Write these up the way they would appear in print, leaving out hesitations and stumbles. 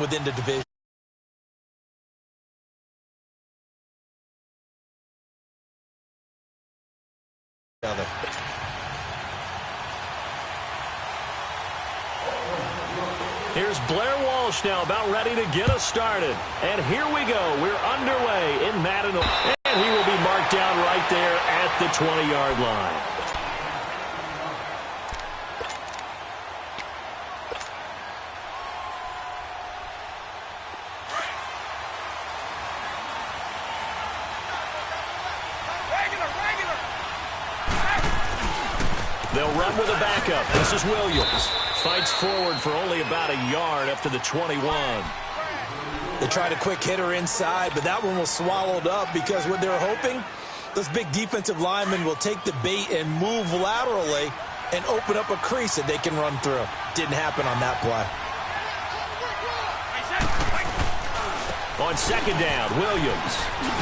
within the division. Here's Blair Walsh now about ready to get us started. And here we go. We're underway in Madden. And he will be marked down right there at the 20-yard line. They'll run with a backup. This is Williams. Fights forward for only about a yard up to the 21. They tried a quick hitter inside, but that one was swallowed up because what they're hoping, those big defensive linemen will take the bait and move laterally and open up a crease that they can run through. Didn't happen on that play. On second down, Williams.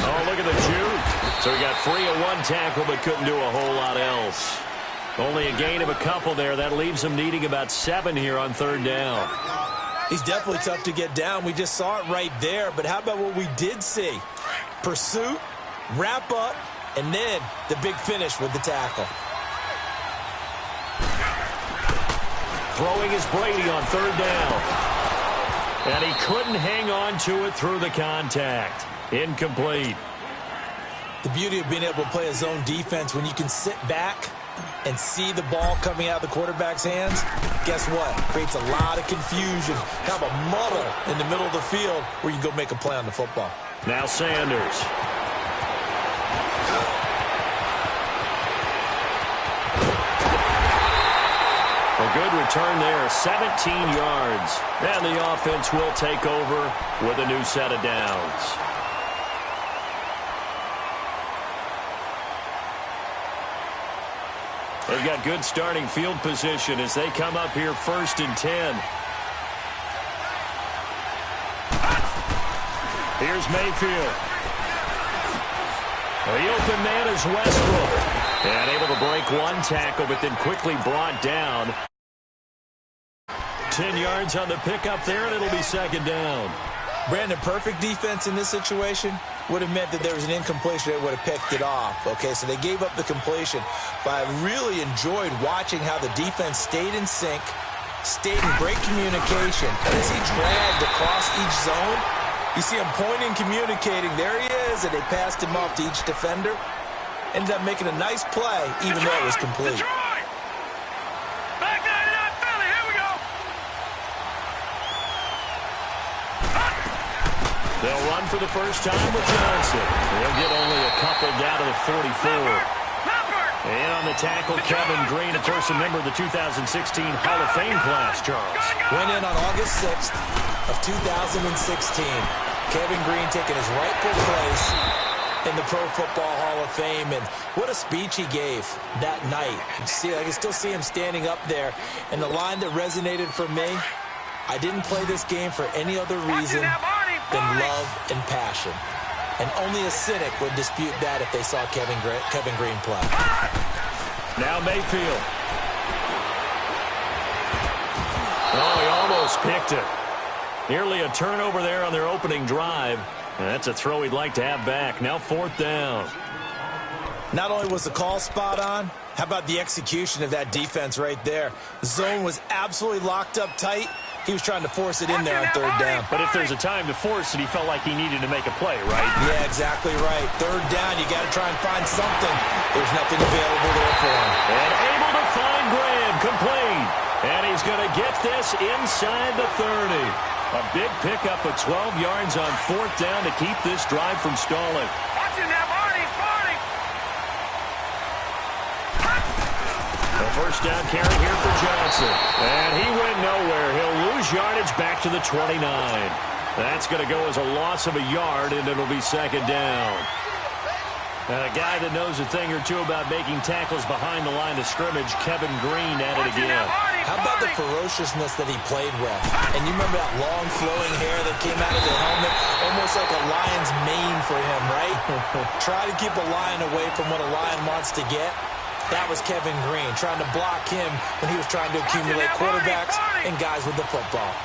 Oh, look at the juke. So he got free of one tackle but couldn't do a whole lot else. Only a gain of a couple there. That leaves him needing about 7 here on third down. He's definitely tough to get down. We just saw it right there. But how about what we did see? Pursuit, wrap up, and then the big finish with the tackle. Throwing is Brady on third down. And he couldn't hang on to it through the contact. Incomplete. The beauty of being able to play a zone defense when you can sit back and see the ball coming out of the quarterback's hands, guess what? Creates a lot of confusion, kind of a muddle in the middle of the field where you can go make a play on the football. Now Sanders. A good return there, 17 yards. And the offense will take over with a new set of downs. They've got good starting field position as they come up here 1st and 10. Here's Mayfield. The open man is Westbrook. And able to break one tackle, but then quickly brought down. 10 yards on the pickup there, and it'll be second down. Brandon, perfect defense in this situation would have meant that there was an incompletion that would have picked it off. Okay, so they gave up the completion. But I really enjoyed watching how the defense stayed in sync, stayed in great communication. And as he dragged across each zone, you see him pointing, communicating. There he is, and they passed him off to each defender. Ended up making a nice play, even though it was complete. They'll run for the first time with Johnson. They'll get only a couple down to the 44. And on the tackle, Kevin Green, of course, a member of the 2016 Hall of Fame class, Charles. Went in on August 6th of 2016. Kevin Green taking his rightful place in the Pro Football Hall of Fame. And what a speech he gave that night. I can still see him standing up there. And the line that resonated for me, I didn't play this game for any other reason than love and passion. And only a cynic would dispute that if they saw Kevin Green play. Now Mayfield. Oh, he almost picked it. Nearly a turnover there on their opening drive. And that's a throw he'd like to have back. Now 4th down. Not only was the call spot on, how about the execution of that defense right there? The zone was absolutely locked up tight. He was trying to force it in there on 3rd down. But if there's a time to force it, he felt like he needed to make a play, right? Yeah, exactly right. 3rd down, you got to try and find something. There's nothing available there for him. And able to find Graham, complete. And he's going to get this inside the 30. A big pickup of 12 yards on 4th down to keep this drive from stalling. Watch it now, Barney. The first down carry here for Johnson. And he went nowhere. He'll lose yardage back to the 29. That's going to go as a loss of a yard, and it'll be 2nd down. And a guy that knows a thing or two about making tackles behind the line of scrimmage, Kevin Green, at it again. How about the ferociousness that he played with? And you remember that long flowing hair that came out of the helmet? Almost like a lion's mane for him, right? Try to keep a lion away from what a lion wants to get. That was Kevin Green, trying to block him when he was trying to accumulate quarterbacks and guys with the football.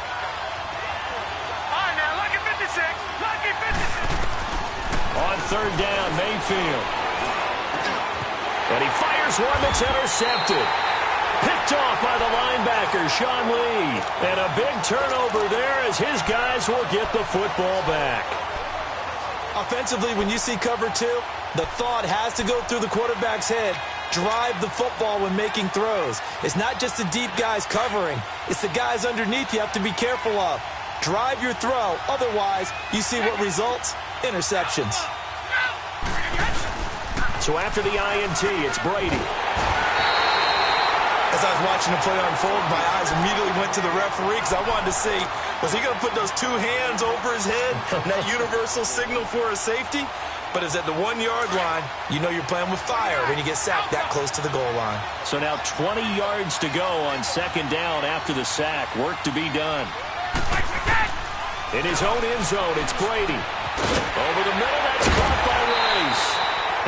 third down, Mayfield. And he fires one that's intercepted. Picked off by the linebacker, Sean Lee. And a big turnover there as his guys will get the football back. Offensively, when you see cover two, the thought has to go through the quarterback's head. Drive the football when making throws. It's not just the deep guys covering. It's the guys underneath you have to be careful of. Drive your throw. Otherwise, you see what results? Interceptions. So after the INT, it's Brady. As I was watching the play unfold, my eyes immediately went to the referee because I wanted to see, was he going to put those two hands over his head and that universal signal for a safety? But it's at the 1 yard line. You know you're playing with fire when you get sacked that close to the goal line. So now 20 yards to go on second down after the sack. Work to be done. In his own end zone, it's Brady. Over the middle, that's caught by Rice.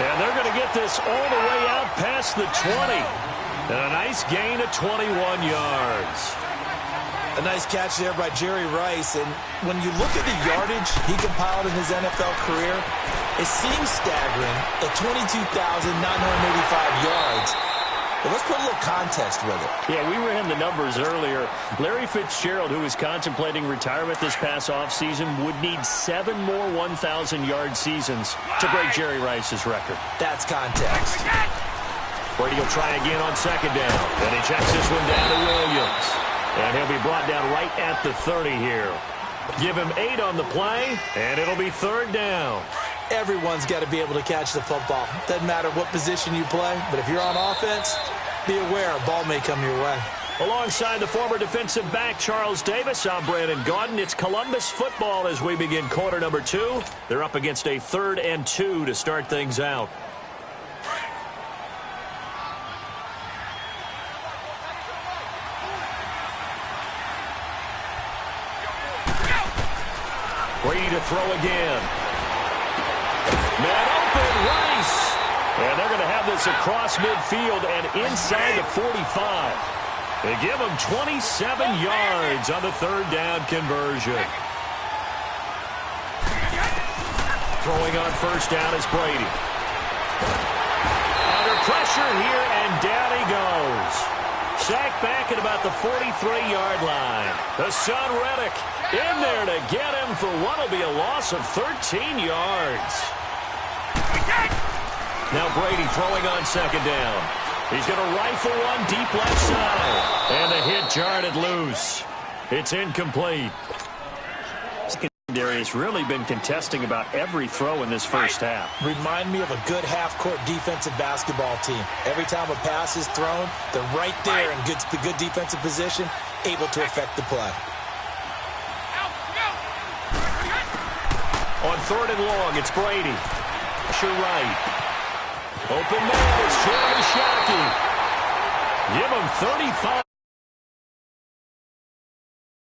And they're going to get this all the way out past the 20. And a nice gain of 21 yards. A nice catch there by Jerry Rice. And when you look at the yardage he compiled in his NFL career, it seems staggering at 22,985 yards. But let's put a little context with it. Yeah, we ran the numbers earlier. Larry Fitzgerald, who is contemplating retirement this past offseason, would need 7 more 1,000-yard seasons to break Jerry Rice's record. That's context. Brady will try again on second down. And he checks this one down to Williams. And he'll be brought down right at the 30 here. Give him 8 on the play, and it'll be third down. Everyone's got to be able to catch the football. Doesn't matter what position you play, but if you're on offense, be aware a ball may come your way. Alongside the former defensive back, Charles Davis, I'm Brandon Gaudin. It's Columbus football as we begin quarter number 2. They're up against a 3rd and 2 to start things out. Brady to throw again. Man open, Rice. And they're going to have this across midfield and inside the 45. They give him 27 yards on the third down conversion. Throwing on first down is Brady. Under pressure here, and down he goes. Sacked back at about the 43-yard line. Hassan Reddick in there to get him for what will be a loss of 13 yards. Now Brady throwing on second down. He's going to rifle one deep left side. And the hit jarred it loose. It's incomplete. Secondary has really been contesting about every throw in this first half. Remind me of a good half-court defensive basketball team. Every time a pass is thrown, they're right there in good defensive position, able to affect the play. On third and long, it's Brady. Sure right. Open man, it's Jeremy Shockey. Give him 35.